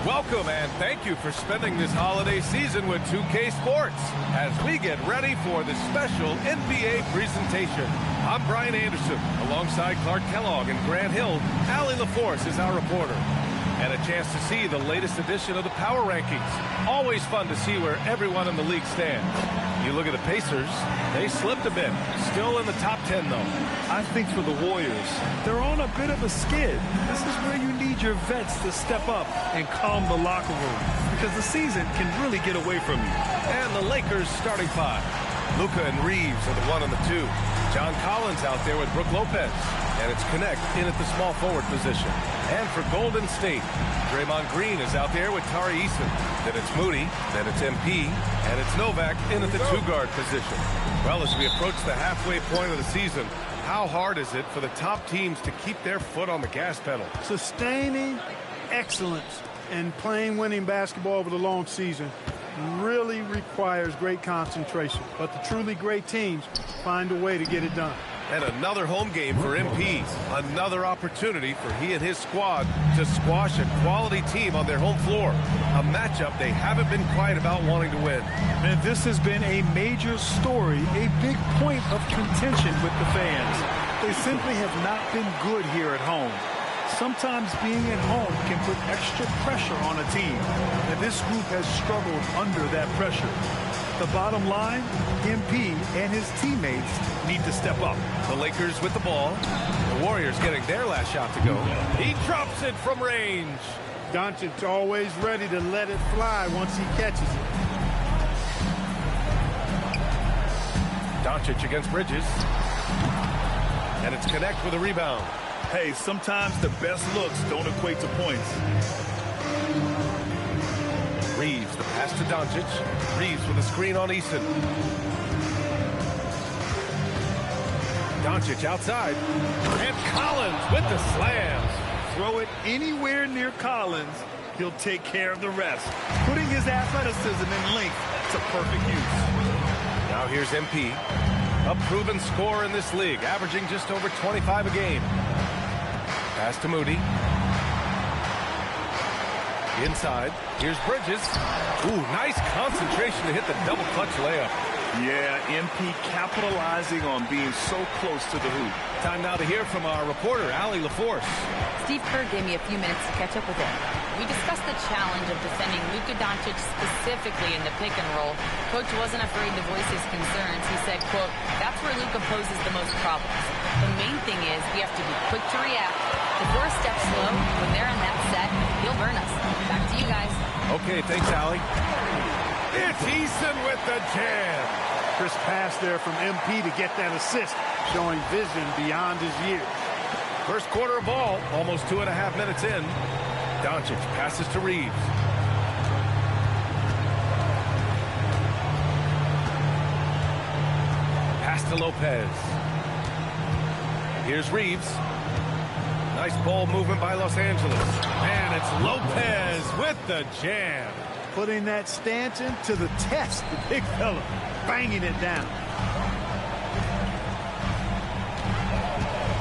Welcome and thank you for spending this holiday season with 2K Sports as we get ready for the special NBA presentation. I'm Brian Anderson. Alongside Clark Kellogg and Grant Hill, Allie LaForce is our reporter. And a chance to see the latest edition of the Power Rankings. Always fun to see where everyone in the league stands. You look at the Pacers, they slipped a bit. Still in the top 10, though. I think for the Warriors, they're on a bit of a skid. This is where you need your vets to step up and calm the locker room, because the season can really get away from you. And the Lakers starting five. Luka and Reeves are the 1 and the 2. John Collins out there with Brook Lopez. And it's Connect in at the small forward position. And for Golden State, Draymond Green is out there with Tari Eason. Then it's Moody, then it's MP, and it's Novak in at the 2-guard position. Well, as we approach the halfway point of the season, how hard is it for the top teams to keep their foot on the gas pedal? Sustaining excellence and playing winning basketball over the long season really requires great concentration. But the truly great teams find a way to get it done. And another home game for MP. Another opportunity for he and his squad to squash a quality team on their home floor. A matchup they haven't been quiet about wanting to win. And this has been a major story, a big point of contention with the fans. They simply have not been good here at home. Sometimes being at home can put extra pressure on a team, and this group has struggled under that pressure. The bottom line, MP and his teammates need to step up. The Lakers with the ball. The Warriors getting their last shot to go. He drops it from range. Doncic always ready to let it fly once he catches it. Doncic against Bridges. And it's Connect with a rebound. Hey, sometimes the best looks don't equate to points. Reeves, the pass to Doncic. Reeves with a screen on Eason. Doncic outside. And Collins with the slams. Throw it anywhere near Collins, he'll take care of the rest. Putting his athleticism and length to perfect use. Now here's MP. A proven scorer in this league, averaging just over 25 a game. Pass to Moody. Inside. Here's Bridges. Ooh, nice concentration to hit the double clutch layup. Yeah, MP capitalizing on being so close to the hoop. Time now to hear from our reporter, Allie LaForce. Steve Kerr gave me a few minutes to catch up with him. We discussed the challenge of defending Luka Doncic specifically in the pick and roll. Coach wasn't afraid to voice his concerns. He said, quote, that's where Luka poses the most problems. The main thing is we have to be quick to react. If we're a step slow, when they're in that set, he'll burn us. Back to you guys. Okay, thanks, Allie. It's Eason with the jam. Crisp pass there from MP to get that assist, showing vision beyond his years. First quarter of ball, almost 2.5 minutes in. Doncic passes to Reeves. Pass to Lopez. Here's Reeves. Nice ball movement by Los Angeles. And it's Lopez with the jam. Putting that Stanton to the test, the big fella, banging it down.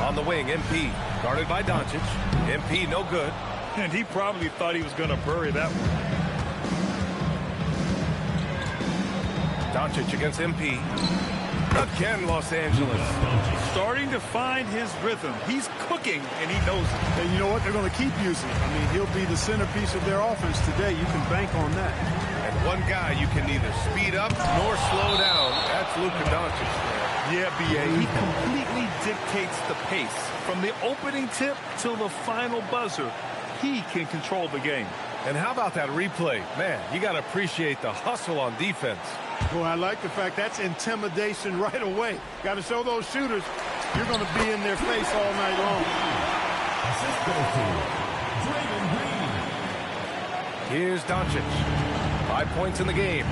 On the wing, MP, guarded by Doncic. MP, no good. And he probably thought he was going to bury that one. Doncic against MP. Again, Los Angeles. Starting to find his rhythm. He's cooking, and he knows it. And you know what? They're going to keep using him. I mean, he'll be the centerpiece of their offense today. You can bank on that. And one guy you can neither speed up nor slow down. That's Luka Doncic. Yeah, B.A. He completely dictates the pace. From the opening tip till the final buzzer, he can control the game. And how about that replay? Man, you got to appreciate the hustle on defense. Well, I like the fact that's intimidation right away. Got to show those shooters you're going to be in their face all night long. Here's Doncic. 5 points in the game.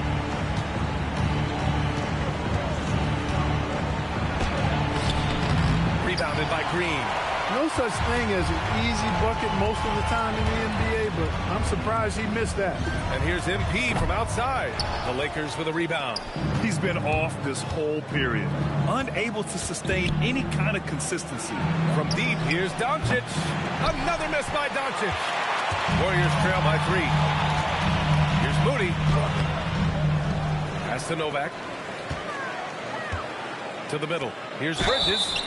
Rebounded by Green. No such thing as an easy bucket most of the time in the NBA, but I'm surprised he missed that. And here's MP from outside. The Lakers with a rebound. He's been off this whole period, unable to sustain any kind of consistency. From deep, here's Doncic. Another miss by Doncic. Warriors trail by 3. Here's Moody. Pass to Novak. To the middle. Here's Bridges.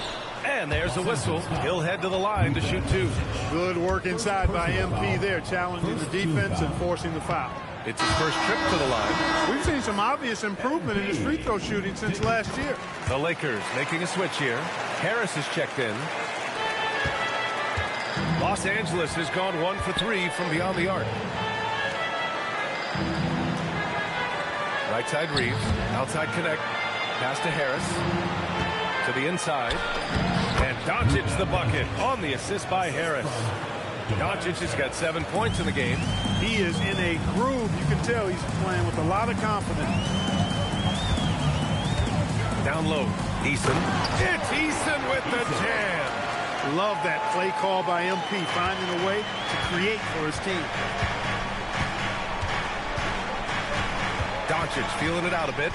And there's a whistle. He'll head to the line to shoot 2. Good work inside by MP there, challenging the defense and forcing the foul. It's his first trip to the line. We've seen some obvious improvement in his free throw shooting since last year. The Lakers making a switch here. Harris is checked in. Los Angeles has gone 1 for 3 from beyond the arc. Right side Reeves. Outside connect. Pass to Harris. To the inside. And Doncic the bucket on the assist by Harris. Doncic has got 7 points in the game. He is in a groove. You can tell he's playing with a lot of confidence. Down low. Eason. It's Eason with the jam. Love that play call by MP, finding a way to create for his team. Doncic feeling it out a bit.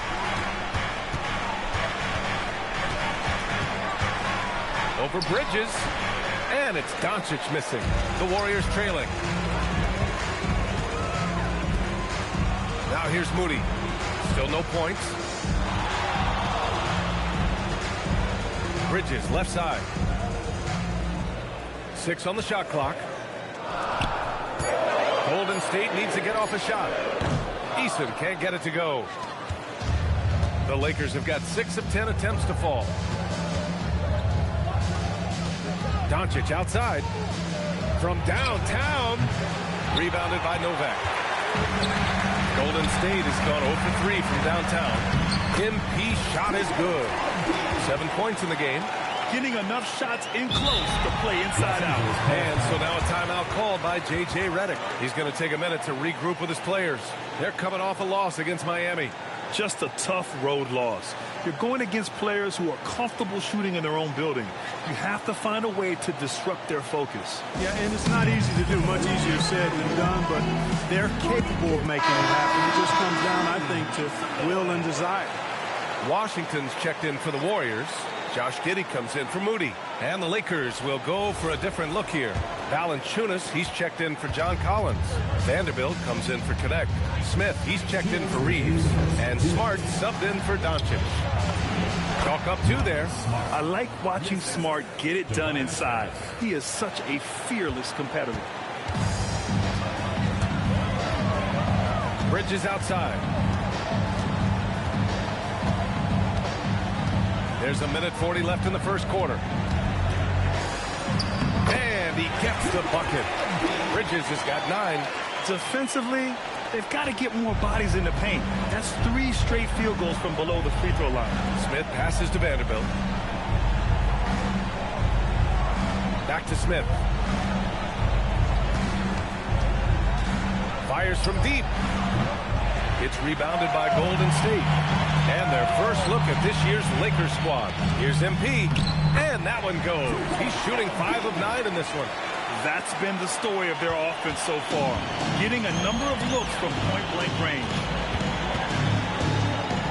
Over Bridges. And it's Doncic missing. The Warriors trailing. Now here's Moody. Still no points. Bridges left side. 6 on the shot clock. Golden State needs to get off a shot. Eason can't get it to go. The Lakers have got 6 of 10 attempts to fall. Doncic outside. From downtown. Rebounded by Novak. Golden State has gone 0 for 3 from downtown. MP shot is good. 7 points in the game. Getting enough shots in close to play inside out. And so now a timeout called by J.J. Redick. He's going to take a minute to regroup with his players. They're coming off a loss against Miami. Just a tough road loss. You're going against players who are comfortable shooting in their own building. You have to find a way to disrupt their focus. Yeah, and it's not easy to do. Much easier said than done, but they're capable of making it happen. It just comes down, I think, to will and desire. Washington's checked in for the Warriors. Josh Giddey comes in for Moody. And the Lakers will go for a different look here. Valanciunas, he's checked in for John Collins. Vanderbilt comes in for Connect. Smith, he's checked in for Reeves. And Smart subbed in for Doncic. Chalk up 2 there. I like watching Smart get it done inside. He is such a fearless competitor. Bridges outside. There's a minute 40 left in the first quarter. And he gets the bucket. Bridges has got 9. Defensively, they've got to get more bodies in the paint. That's 3 straight field goals from below the free throw line. Smith passes to Vanderbilt. Back to Smith. Fires from deep. It's rebounded by Golden State. And their first look at this year's Lakers squad. Here's MP. And that one goes. He's shooting 5 of 9 in this one. That's been the story of their offense so far. Getting a number of looks from point-blank range.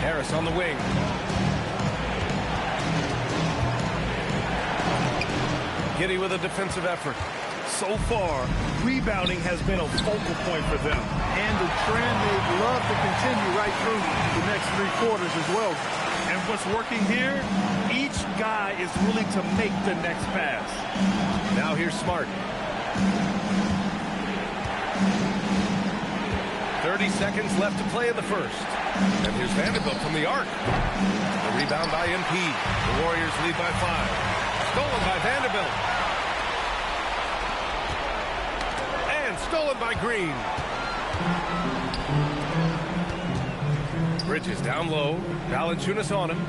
Harris on the wing. Giddey with a defensive effort. So far, rebounding has been a focal point for them. And the trend they'd love to continue right through the next 3 quarters as well. And what's working here, each guy is willing to make the next pass. Now here's Smart. 30 seconds left to play in the first. And here's Vanderbilt from the arc. The rebound by MP. The Warriors lead by 5. Stolen by Vanderbilt. And stolen by Green. Bridges down low. Valanciunas on him.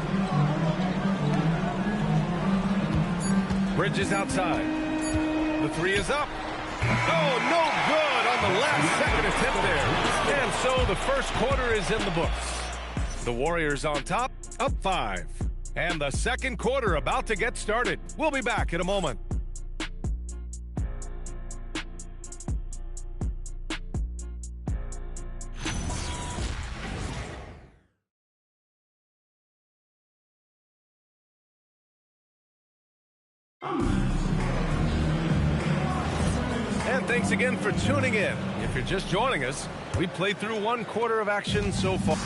Bridges outside. The 3 is up. Oh, no good on the last second attempt there. And so the first quarter is in the books. The Warriors on top, up 5. And the second quarter about to get started. We'll be back in a moment. And And thanks again for tuning in. If you're just joining us, we played through 1 quarter of action so far.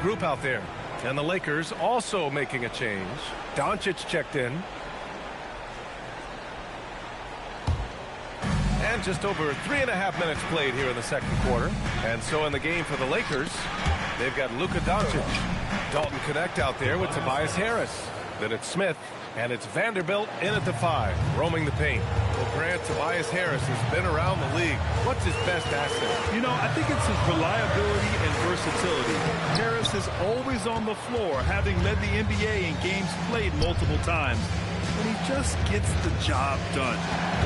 Group out there, and the Lakers also making a change. Doncic checked in, and just over 3.5 minutes played here in the second quarter. And so in the game for the Lakers, they've got Luka Doncic. Dalton Connect out there with Tobias Harris. Then it's Smith, and it's Vanderbilt in at the 5, roaming the paint. Well, Grant, Tobias Harris has been around the league. What's his best asset? You know, I think it's his reliability and versatility. Harris is always on the floor, having led the NBA in games played multiple times. And he just gets the job done.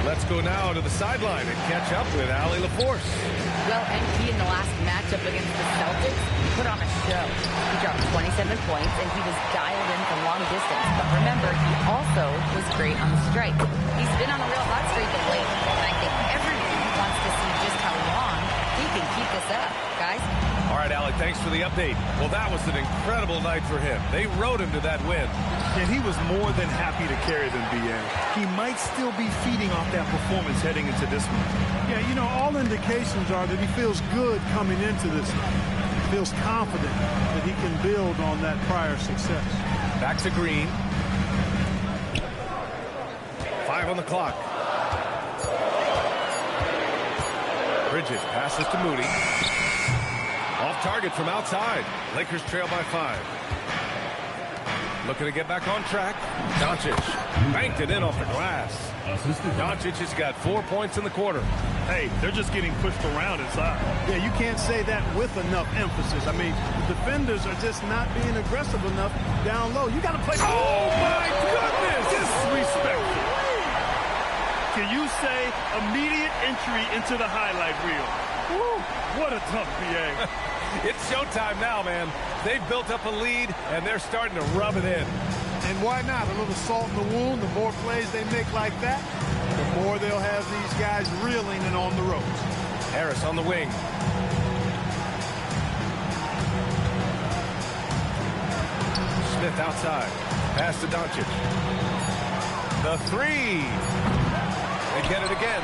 Let's go now to the sideline and catch up with Allie LaForce. Well, MP in the last matchup against the Celtics put on a show. He dropped 27 points, and he was dialed in from long distance. But remember, he also was great on the strike. He's been on a real hot streak of late, and I think everyone wants to see just how long he can keep this up. Guys? All right, Allie, thanks for the update. Well, that was an incredible night for him. They rode him to that win. And he was more than happy to carry them, B.A. He might still be feeding off that performance heading into this one. Yeah, you know, all indications are that he feels good coming into this night. He feels confident that he can build on that prior success. Back to Green. 5 on the clock. Bridges passes to Moody. Off target from outside. Lakers trail by 5. Looking to get back on track. Doncic banked it in off the glass. Doncic has got 4 points in the quarter. Hey, they're just getting pushed around inside. Yeah, you can't say that with enough emphasis. I mean, the defenders are just not being aggressive enough down low. You got to play. Oh, my goodness! Disrespectful. Can you say immediate entry into the highlight reel? Woo, what a tough BA. It's showtime now, man. They've built up a lead, and they're starting to rub it in. And why not? A little salt in the wound. The more plays they make like that, the more they'll have these guys reeling and on the ropes. Harris on the wing. Smith outside. Pass to Doncic. The 3. They get it again.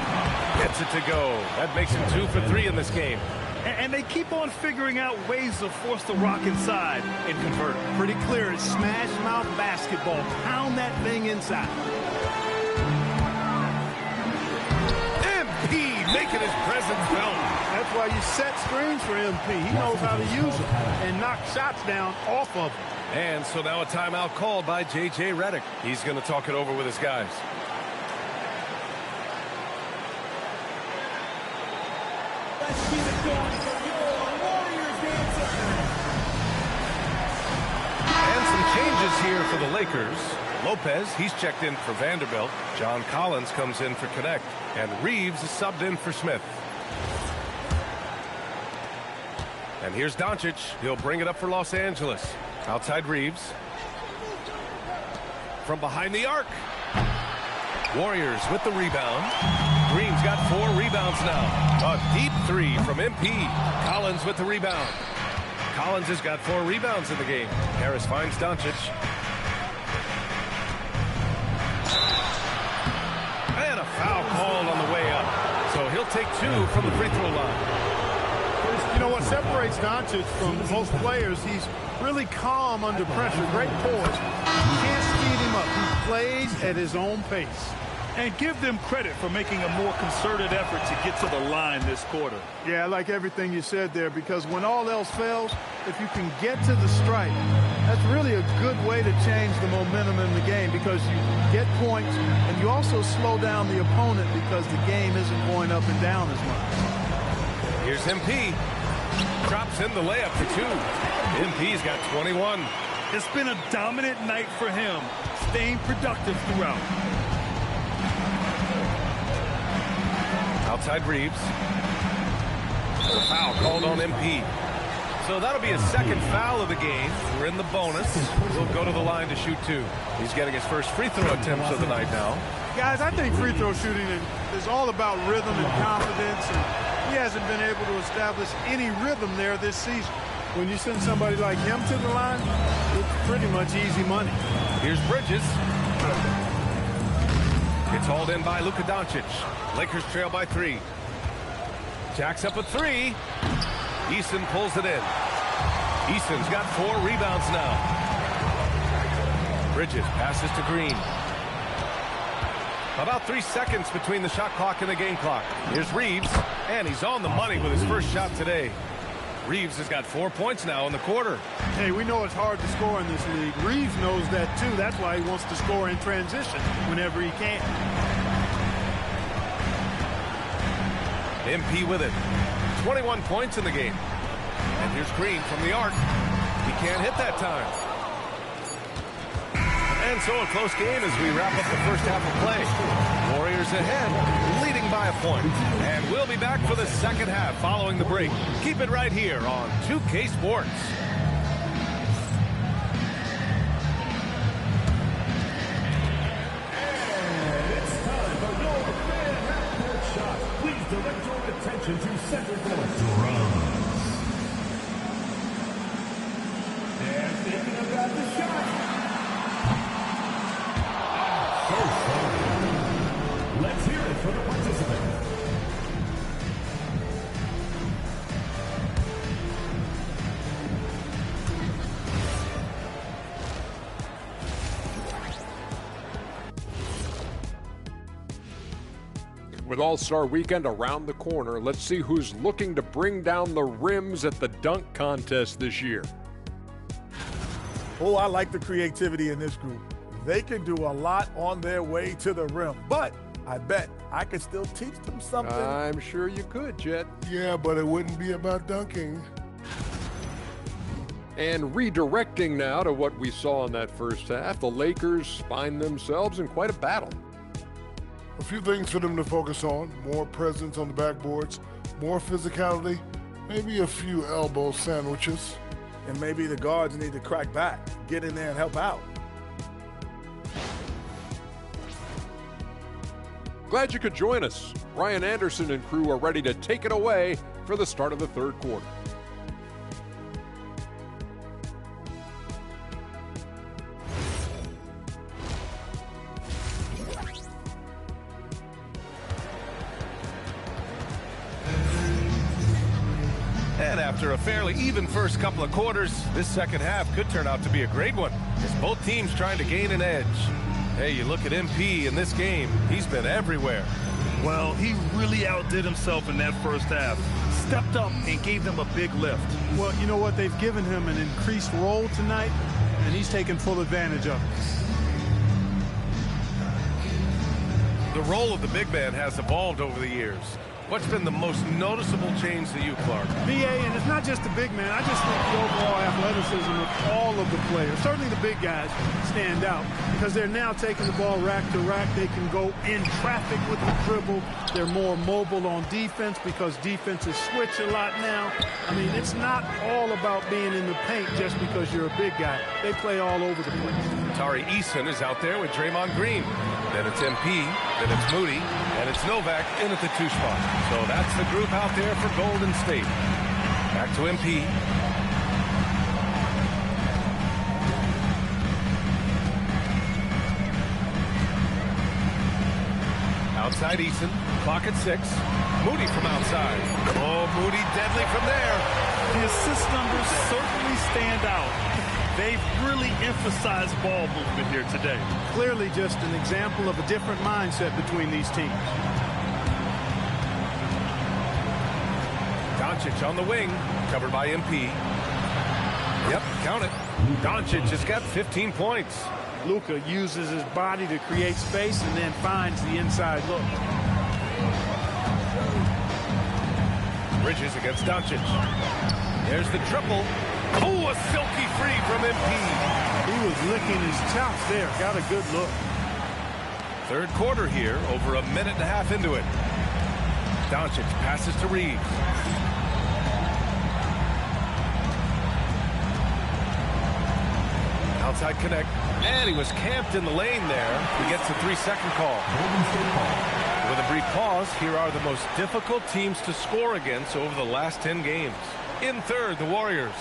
Gets it to go. That makes him 2 for 3 in this game. And they keep on figuring out ways to force the rock inside and convert. Pretty clear. It's smash mouth basketball. Pound that thing inside. MP making his presence felt. That's why you set screens for MP. He knows how to use them and knock shots down off of them. And so now a timeout called by J.J. Redick. He's going to talk it over with his guys. And some changes here for the Lakers. Lopez, he's checked in for Vanderbilt. John Collins comes in for Connect. And Reeves is subbed in for Smith. And here's Doncic. He'll bring it up for Los Angeles. Outside Reeves. From behind the arc. Warriors with the rebound. Green's got 4 rebounds now. A deep 3 from MP. Collins with the rebound. Collins has got 4 rebounds in the game. Harris finds Doncic. And a foul called on the way up. So he'll take 2 from the free throw line. You know what separates Doncic from most players? He's really calm under pressure. Great poise. You can't speed him up. He plays at his own pace. And give them credit for making a more concerted effort to get to the line this quarter. Yeah, I like everything you said there, because when all else fails, if you can get to the stripe, that's really a good way to change the momentum in the game, because you get points and you also slow down the opponent because the game isn't going up and down as much. Here's MP. Drops in the layup for 2. MP's got 21. It's been a dominant night for him, staying productive throughout. Outside Reeves. The foul called on MP. So So that'll be his second foul of the game. We're in the bonus. He'll go to the line to shoot 2. He's getting his first free throw attempts of the night now. Guys, I think free throw shooting is all about rhythm and confidence, and he hasn't been able to establish any rhythm there this season. When you send somebody like him to the line, it's pretty much easy money. Here's Bridges. It's hauled in by Luka Doncic. Lakers trail by 3. Jacks up a 3. Eason pulls it in. Eason's got 4 rebounds now. Bridges passes to Green. About 3 seconds between the shot clock and the game clock. Here's Reeves, and he's on the money with his first shot today. Reeves has got 4 points now in the quarter. Hey, we know it's hard to score in this league. Reeves knows that too. That's why he wants to score in transition whenever he can. MP with it. 21 points in the game. And here's Green from the arc. He can't hit that time. And so a close game as we wrap up the first half of play. Warriors ahead, leading by a point. And we'll be back for the second half following the break. Keep it right here on 2K Sports. Please direct your attention to center court. Drums. They're thinking about the shot. So sorry. Let's hear it for the participants. With All-Star Weekend around the corner, let's see who's looking to bring down the rims at the dunk contest this year. Oh, I like the creativity in this group. They can do a lot on their way to the rim, but I bet I could still teach them something. I'm sure you could, Jet. Yeah, but it wouldn't be about dunking. And redirecting now to what we saw in that first half, the Lakers find themselves in quite a battle. A few things for them to focus on: more presence on the backboards, more physicality, maybe a few elbow sandwiches. And maybe the guards need to crack back, get in there and help out. Glad you could join us. Ryan Anderson and crew are ready to take it away for the start of the third quarter. And after a fairly even first couple of quarters, this second half could turn out to be a great one, as both teams trying to gain an edge. Hey, you look at MP in this game, he's been everywhere. Well, he really outdid himself in that first half. Stepped up and gave them a big lift. Well, you know what? They've given him an increased role tonight, and he's taken full advantage of it. The role of the big man has evolved over the years. What's been the most noticeable change to you, Clark? BA, and it's not just the big man. I just think the overall athleticism of all of the players, certainly the big guys, stand out because they're now taking the ball rack to rack. They can go in traffic with the dribble. They're more mobile on defense because defenses switch a lot now. I mean, it's not all about being in the paint just because you're a big guy. They play all over the place. Tari Eason is out there with Draymond Green. Then it's MP, then it's Moody, and it's Novak in at the 2 spot. So that's the group out there for Golden State. Back to MP. Outside Eason, clock at 6. Moody from outside. Oh, Moody deadly from there. The assist numbers certainly stand out. They've really emphasized ball movement here today. Clearly just an example of a different mindset between these teams. Doncic on the wing, covered by MP. Yep, count it. Doncic has got 15 points. Luka uses his body to create space and then finds the inside look. Bridges against Doncic. There's the triple. Oh, a silky free from MP. He was licking his chops there. Got a good look. Third quarter here, over a minute and a half into it. Doncic passes to Reeves. Outside connect. And he was camped in the lane there. He gets a 3-second call. With a brief pause, here are the most difficult teams to score against over the last 10 games. In third, the Warriors.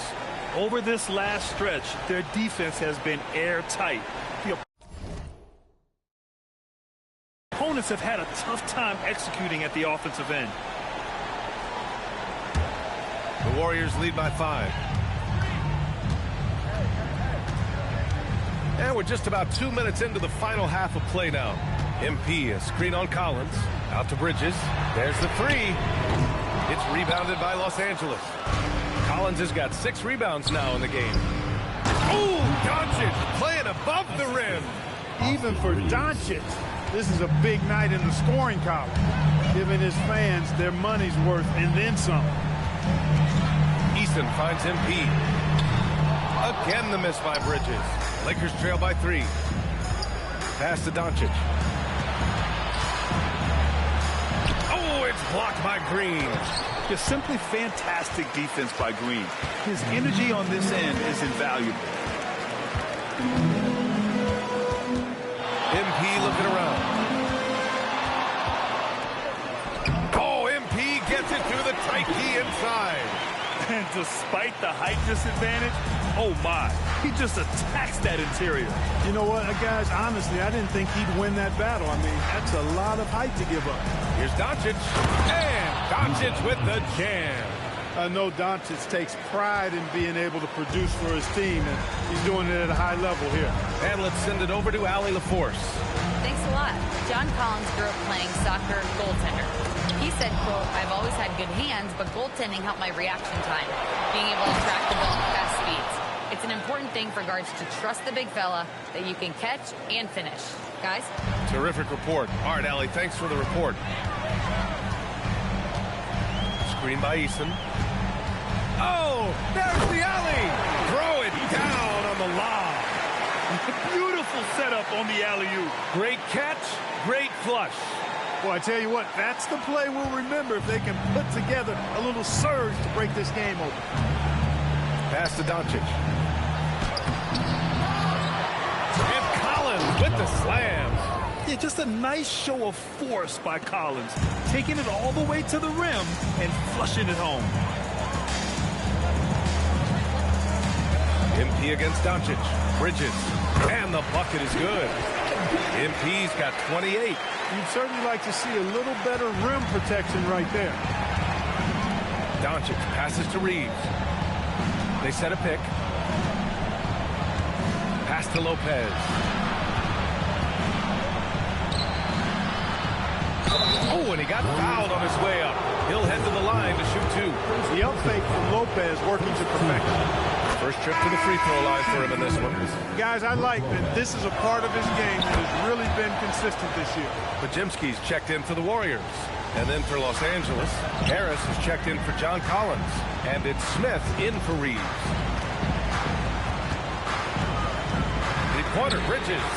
Over this last stretch, their defense has been airtight. The opponents have had a tough time executing at the offensive end. The Warriors lead by 5. And we're just about 2 minutes into the final half of play now. MP, a screen on Collins. Out to Bridges. There's the 3. It's rebounded by Los Angeles. Collins has got 6 rebounds now in the game. Oh, Doncic playing above the rim. Even for Doncic, this is a big night in the scoring column, giving his fans their money's worth and then some. Easton finds MP. Again the miss by Bridges. Lakers trail by 3. Pass to Doncic. Oh, it's blocked by Green. Just simply fantastic defense by Green. His energy on this end is invaluable. MP looking around. Oh, MP gets it through the tight key inside. And despite the height disadvantage, oh my, he just attacks that interior. You know what, guys, honestly, I didn't think he'd win that battle. I mean, that's a lot of height to give up. Here's Doncic. And Doncic with the jam. I know Doncic takes pride in being able to produce for his team, and he's doing it at a high level here. And let's send it over to Allie LaForce. Thanks a lot. John Collins grew up playing soccer goaltender. He said, quote, I've always had good hands, but goaltending helped my reaction time, being able to track the ball at fast speeds. It's an important thing for guards to trust the big fella that you can catch and finish. Guys? Terrific report. All right, Allie, thanks for the report. Screen by Easton. Oh, there's the alley. Throw it down on the lob. Beautiful setup on the alley-oop. Great catch, great flush. Well, I tell you what, that's the play we'll remember if they can put together a little surge to break this game open. Pass to Doncic. And Collins with the slam. Yeah, just a nice show of force by Collins, taking it all the way to the rim and flushing it home. MP against Doncic. Bridges. And the bucket is good. MP's got 28. You'd certainly like to see a little better rim protection right there. Doncic passes to Reeves. They set a pick. Pass to Lopez. Oh, and he got fouled on his way up. He'll head to the line to shoot 2. The up fake from Lopez working to perfection. First trip to the free throw line for him in this one. Guys, I like that this is a part of his game that has really been consistent this year. Pajimski's checked in for the Warriors. And then for Los Angeles, Harris has checked in for John Collins. And it's Smith in for Reeves. Three-pointer, Bridges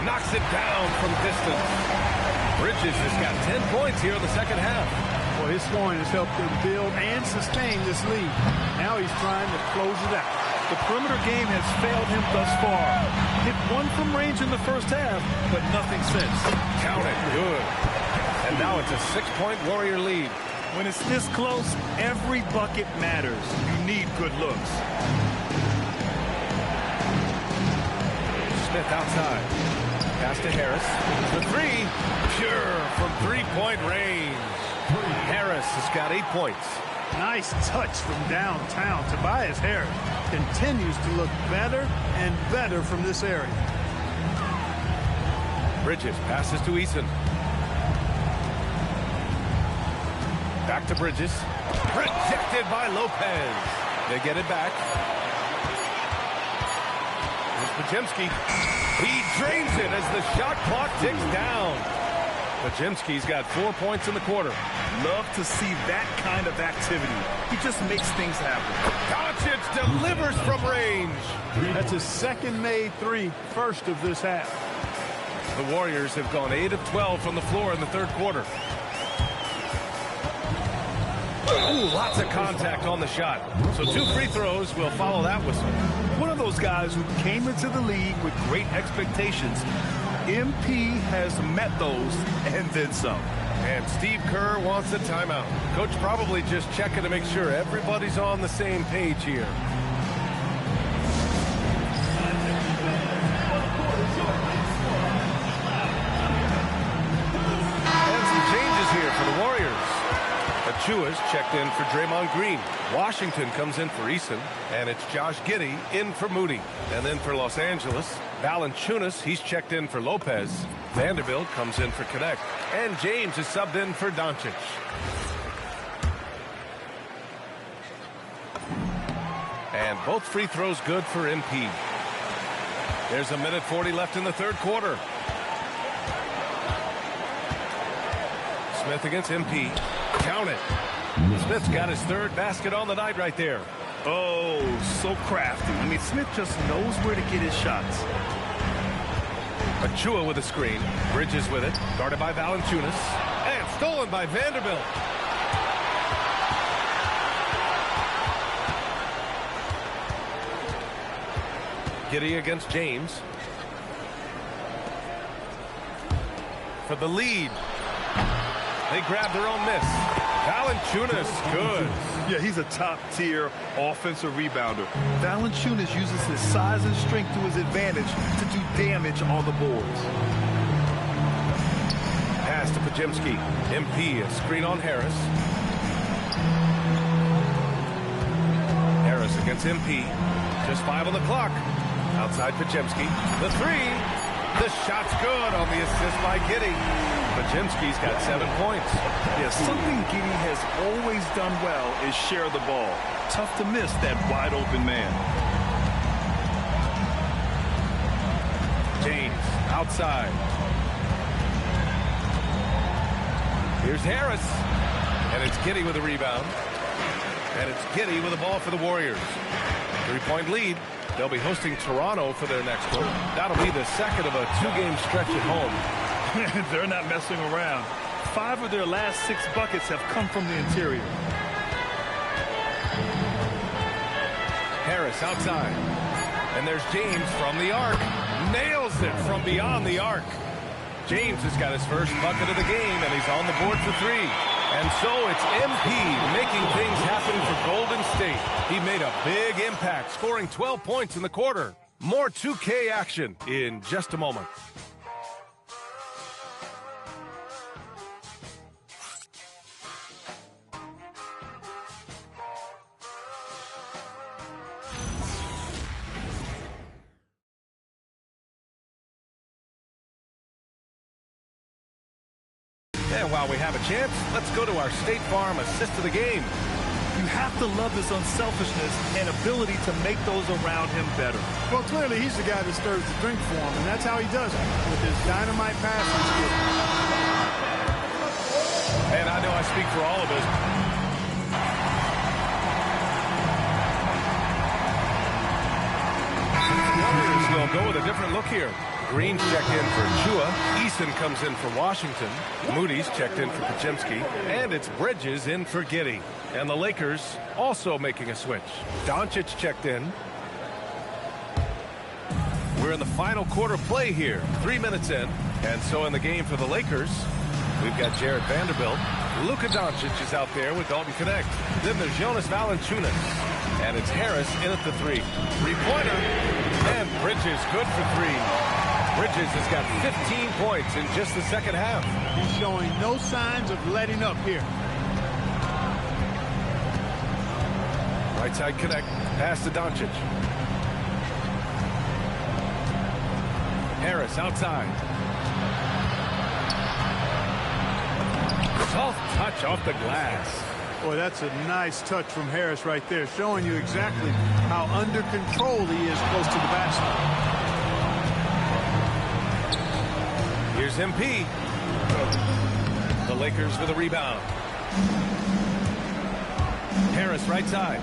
knocks it down from distance. Bridges has got 10 points here in the second half. Well, his scoring has helped them build and sustain this lead. Now he's trying to close it out. The perimeter game has failed him thus far. Hit one from range in the first half, but nothing since. Count it. Good. And now it's a 6-point Warrior lead. When it's this close, every bucket matters. You need good looks. Smith outside. Pass to Harris. The 3. Pure from three-point range. Harris has got 8 points. Nice touch from downtown. Tobias Harris continues to look better and better from this area. Bridges passes to Eason. Back to Bridges. Rejected by Lopez. They get it back. Here's Pajimski. He drains it as the shot clock ticks down. Pajimski's got 4 points in the quarter. Love to see that kind of activity. He just makes things happen. Doncic delivers from range. That's his second made 3, first of this half. The Warriors have gone 8 of 12 from the floor in the third quarter. Ooh, lots of contact on the shot. So 2 free throws will follow that whistle. One of those guys who came into the league with great expectations. MP has met those and then some. And Steve Kerr wants a timeout. Coach probably just checking to make sure everybody's on the same page here. And some changes here for the Warriors. Achua's checked in for Draymond Green. Washington comes in for Eason. And it's Josh Giddey in for Moody. And then for Los Angeles, Valanciunas, he's checked in for Lopez. Vanderbilt comes in for Connect. And James is subbed in for Doncic. And both free throws good for MP. There's a minute 40 left in the third quarter. Smith against MP. Count it. Smith's got his third basket on the night right there. Oh, so crafty. I mean, Smith just knows where to get his shots. Achua with a screen. Bridges with it. Guarded by Valanciunas. And stolen by Vanderbilt. Giddey against James. For the lead. They grab their own miss. Valanciunas, good. Yeah, he's a top-tier offensive rebounder. Valanciunas uses his size and strength to his advantage to do damage on the boards. Pass to Pajemski. MP, a screen on Harris. Harris against MP. Just 5 on the clock. Outside Pajemski. The 3. The shot's good on the assist by Giddey. Pajemski's got 7 points. Yeah, something Giddey has always done well is share the ball. Tough to miss that wide open man. James outside. Here's Harris. And it's Giddey with a rebound. And it's Giddey with the ball for the Warriors. 3-point lead. They'll be hosting Toronto for their next one. That'll be the second of a 2-game stretch at home. They're not messing around. 5 of their last 6 buckets have come from the interior. Harris outside. And there's James from the arc. Nails it from beyond the arc. James has got his first bucket of the game, and he's on the board for 3. And so it's MP making things happen for Golden State. He made a big impact, scoring 12 points in the quarter. More 2K action in just a moment. And while we have a chance, let's go to our State Farm assist of the game. You have to love his unselfishness and ability to make those around him better. Well, clearly he's the guy that stirs the drink for him, and that's how he does it, with his dynamite passing skills. And I know I speak for all of us. Warriors will go with a different look here. Green checked in for Achua. Eason comes in for Washington. Moody's checked in for Pajemski. And it's Bridges in for Giddey. And the Lakers also making a switch. Doncic checked in. We're in the final quarter play here. 3 minutes in. And so in the game for the Lakers, we've got Jared Vanderbilt. Luka Doncic is out there with Dalton Connect. Then there's Jonas Valanciunas. And it's Harris in at the 3. 3-pointer. And Bridges good for 3. Bridges has got 15 points in just the second half. He's showing no signs of letting up here. Right side Connect. Pass to Doncic. Harris outside. Soft touch off the glass. Boy, that's a nice touch from Harris right there, showing you exactly how under control he is close to the basket. Here's MP. The Lakers with a rebound. Harris right side.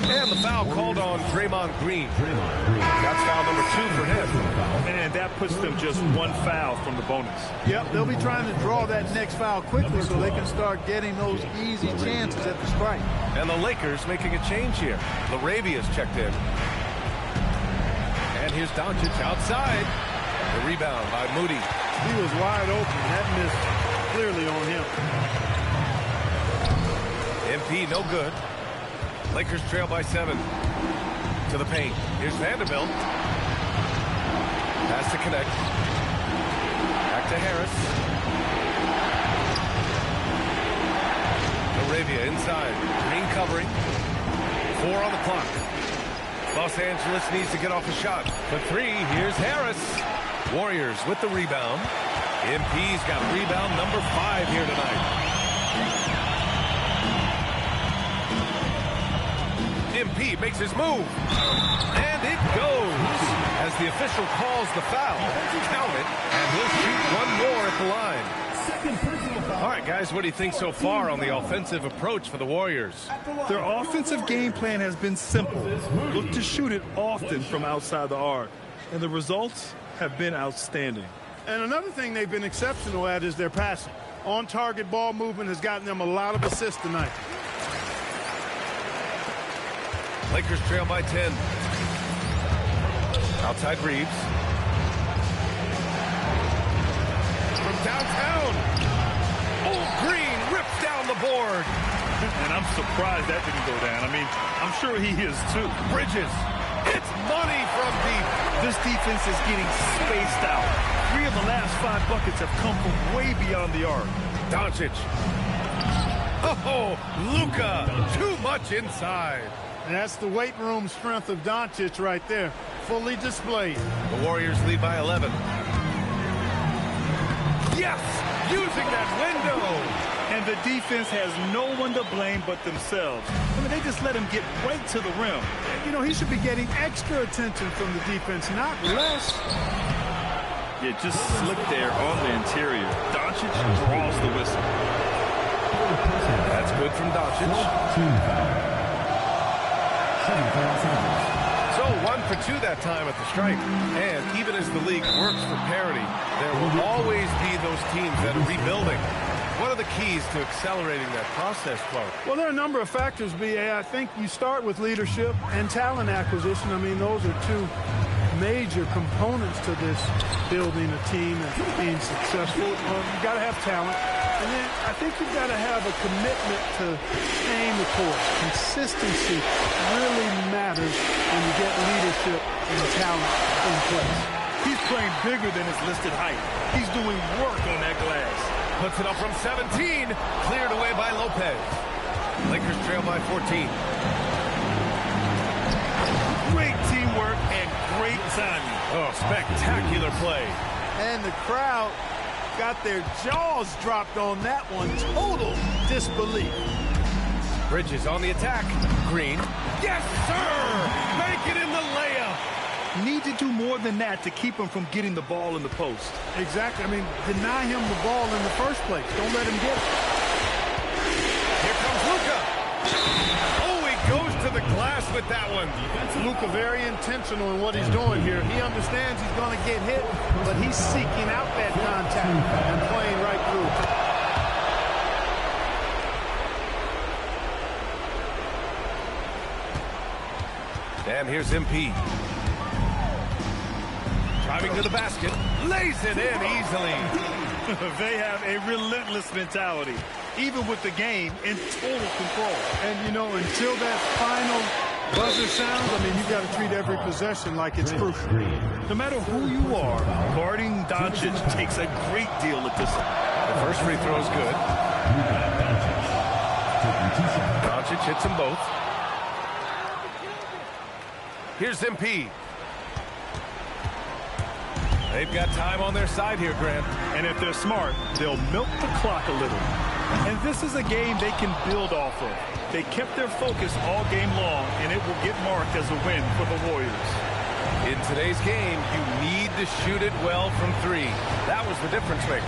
And the foul called on Draymond Green. That's foul number 2 for him. And that puts them just 1 foul from the bonus. Yep, they'll be trying to draw that next foul quickly so they can start getting those easy chances at the strike. And the Lakers making a change here. Laravia's checked in. And here's Doncic outside. The rebound by Moody. He was wide open. That missed clearly on him. MP no good. Lakers trail by 7. To the paint. Here's Vanderbilt. Pass to connect. Back to Harris. Laravia inside. Green covering. 4 on the clock. Los Angeles needs to get off a shot. For 3, here's Harris. Warriors with the rebound. MP's got rebound number 5 here tonight. MP makes his move. And it goes. As the official calls the foul. Count it. And he'll shoot 1 more at the line. All right, guys, what do you think so far on the offensive approach for the Warriors? Their offensive game plan has been simple. Look to shoot it often from outside the arc. And the results have been outstanding. And another thing they've been exceptional at is their passing. On-target ball movement has gotten them a lot of assists tonight. Lakers trail by 10. Outside Reeves. From downtown. Oh, Green rips down the board. And I'm surprised that didn't go down. I mean, I'm sure he is too. Bridges. It's money from deep. This defense is getting spaced out. 3 of the last 5 buckets have come from way beyond the arc. Doncic. Oh, Luka. Too much inside. And that's the weight room strength of Doncic right there. Fully displayed. The Warriors lead by 11. Yes! Using that window! And the defense has no one to blame but themselves. I mean, they just let him get right to the rim. You know, he should be getting extra attention from the defense, not less. Yeah, just slick there on the interior. Doncic draws the whistle. That's good from Doncic. So 1 for 2 that time at the stripe. And even as the league works for parity, there will always be those teams that are rebuilding. What are the keys to accelerating that process, Clark? Well, there are a number of factors, B.A. I think you start with leadership and talent acquisition. I mean, those are 2 major components to this building a team and being successful. You got to have talent. And then I think you've got to have a commitment to staying the course. Consistency really matters when you get leadership and talent in place. He's playing bigger than his listed height. He's doing work on that glass. Puts it up from 17. Cleared away by Lopez. Lakers trail by 14. Great teamwork and great timing. Oh, spectacular play. And the crowd got their jaws dropped on that one. Total disbelief. Bridges on the attack. Green. Yes, sir! Make it in the layup. Need to do more than that to keep him from getting the ball in the post. Exactly. I mean, deny him the ball in the first place. Don't let him get it. Here comes Luka. Oh, he goes to the glass with that one. Luka very intentional in what he's doing here. He understands he's going to get hit, but he's seeking out that contact and playing right through. And here's MP. Driving to the basket. Lays it in easily. They have a relentless mentality, even with the game in total control. And, you know, until that final buzzer sounds, I mean, you've got to treat every possession like it's crucial. No matter who you are, guarding Doncic takes a great deal of discipline. The first free throw is good. Doncic hits them both. Here's MP. They've got time on their side here, Grant. And if they're smart, they'll milk the clock a little. And this is a game they can build off of. They kept their focus all game long, and it will get marked as a win for the Warriors. In today's game, you need to shoot it well from 3. That was the difference maker.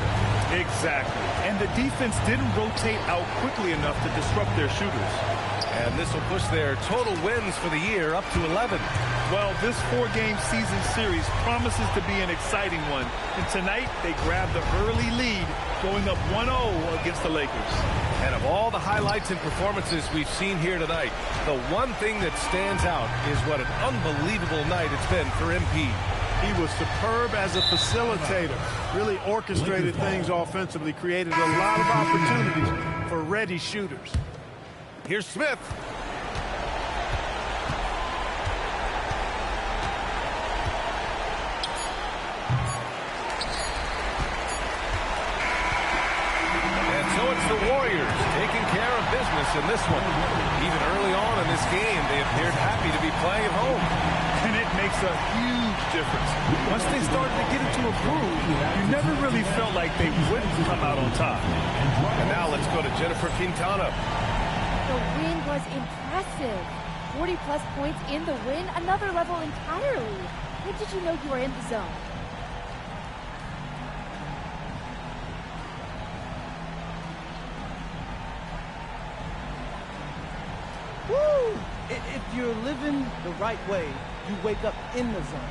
Exactly. And the defense didn't rotate out quickly enough to disrupt their shooters. And this will push their total wins for the year up to 11. Well, this 4-game season series promises to be an exciting one. And tonight, they grabbed the early lead, going up 1-0 against the Lakers. And of all the highlights and performances we've seen here tonight, the one thing that stands out is what an unbelievable night it's been for MP. He was superb as a facilitator, really orchestrated things offensively, created a lot of opportunities for ready shooters. Here's Smith. And so it's the Warriors taking care of business in this one. Even early on in this game, they appeared happy to be playing at home. And it makes a huge difference. Once they started to get into a groove, you never really felt like they wouldn't come out on top. And now let's go to Jennifer Quintana. The win was impressive. 40-plus points in the win, another level entirely. When did you know you were in the zone? Woo! If you're living the right way, you wake up in the zone.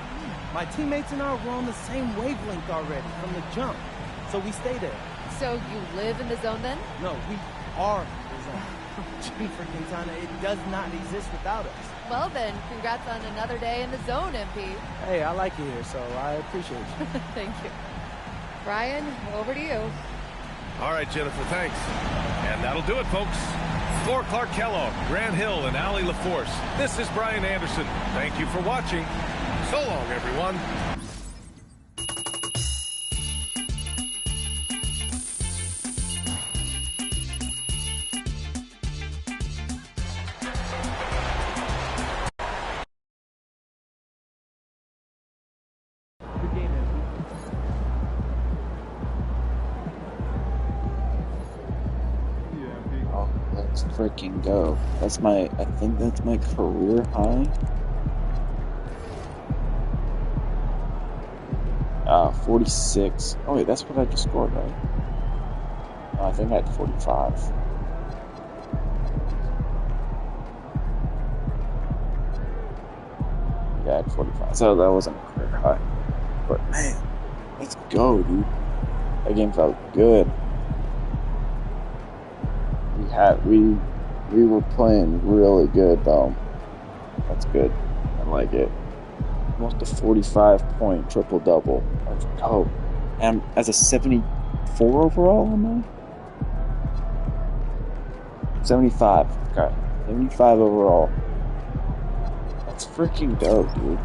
My teammates and I were on the same wavelength already from the jump, so we stay there. So you live in the zone then? No, we are the zone. Jennifer Quintana, it does not exist without us. Well then, congrats on another day in the zone, MP. Hey, I like it here, so I appreciate you. Thank you. Brian, over to you. All right, Jennifer, thanks. And that'll do it, folks. For Clark Kellogg, Grant Hill, and Allie LaForce, this is Brian Anderson. Thank you for watching. So long, everyone. Let's freaking go. I think that's my career high. 46. Oh wait, that's what I just scored, right? Oh, I think I had 45. Yeah, I had 45. So that wasn't a career high. But man, let's go, dude. That game felt good. We were playing really good though. That's good. I like it. Almost a 45-point triple-double. Let's go. And as a 74 overall, am I? 75. Okay. 75 overall. That's freaking dope, dude.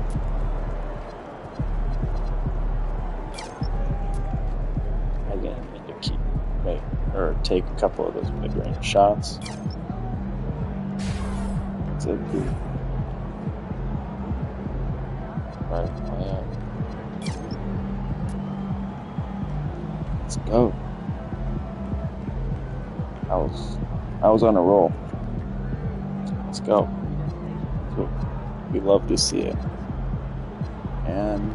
Again, I need to keep take a couple of those mid-range shots. That's it, dude. Right plan. Let's go. I was on a roll. Let's go. So we love to see it. And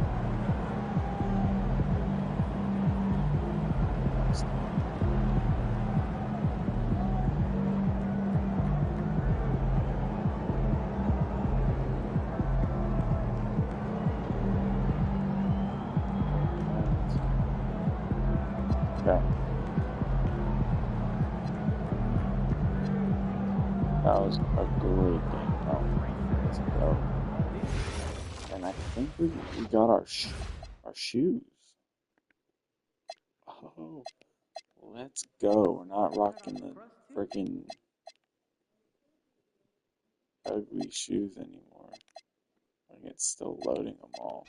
that was a great game. Oh, let's go. And I think we got our shoes. Oh, let's go. We're not rocking the freaking ugly shoes anymore. I think it's still loading them all.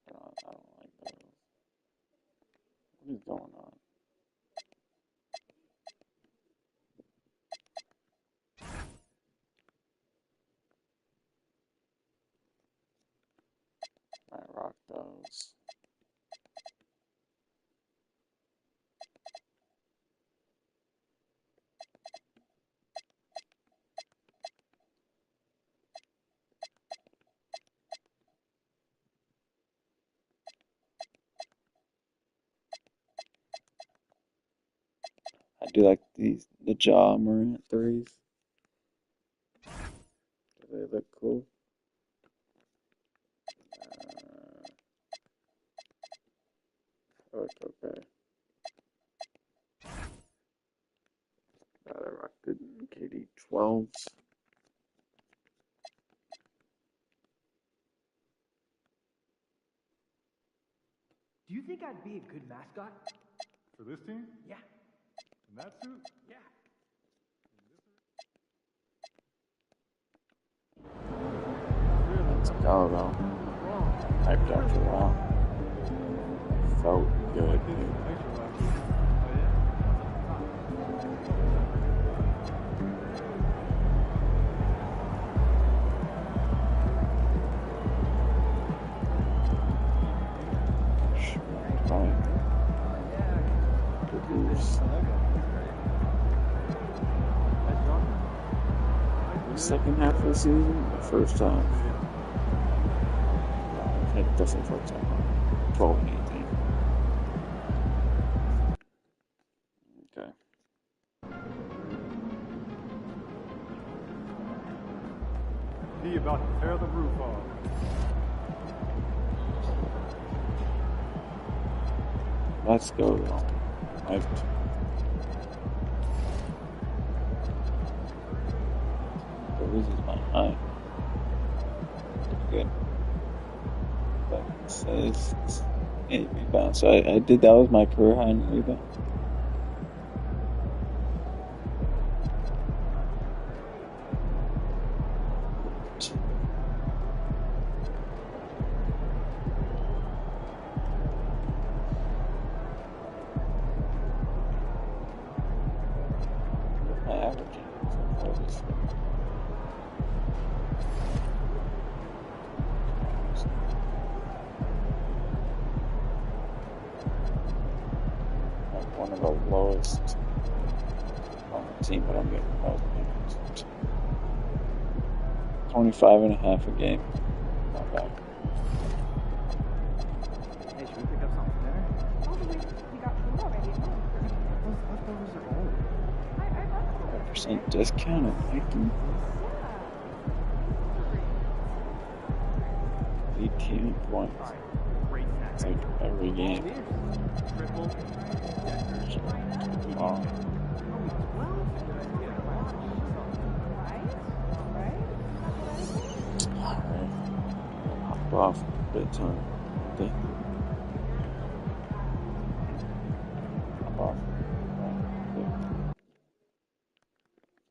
I don't like those. What is going on? I rock those. I do like the jaw Morant threes. that cool? Oh, it's okay. God, I rocked it in KD 12s. Do you think I'd be a good mascot? For this team? Yeah. In that suit? Yeah. Let's go, though. Hyped up for a while. Felt good, dude. The second half of the season, the first half. Definitely first half. 12 and 18. Okay. He about to tear the roof off. Let's go, though. This is my high. Good. But it's 8 rebounds. So I did, that was my career high in rebound. My average. One of the lowest on the team, but I'm getting the most minutes. 25 and a half a game. Not bad. Hey, should we pick up something for dinner? Oh, we got food already at home. Leftovers are old. I 5% discount at Nike. 18 points. Great snack. It's like every game. Triple. Wow. Hop off bit time.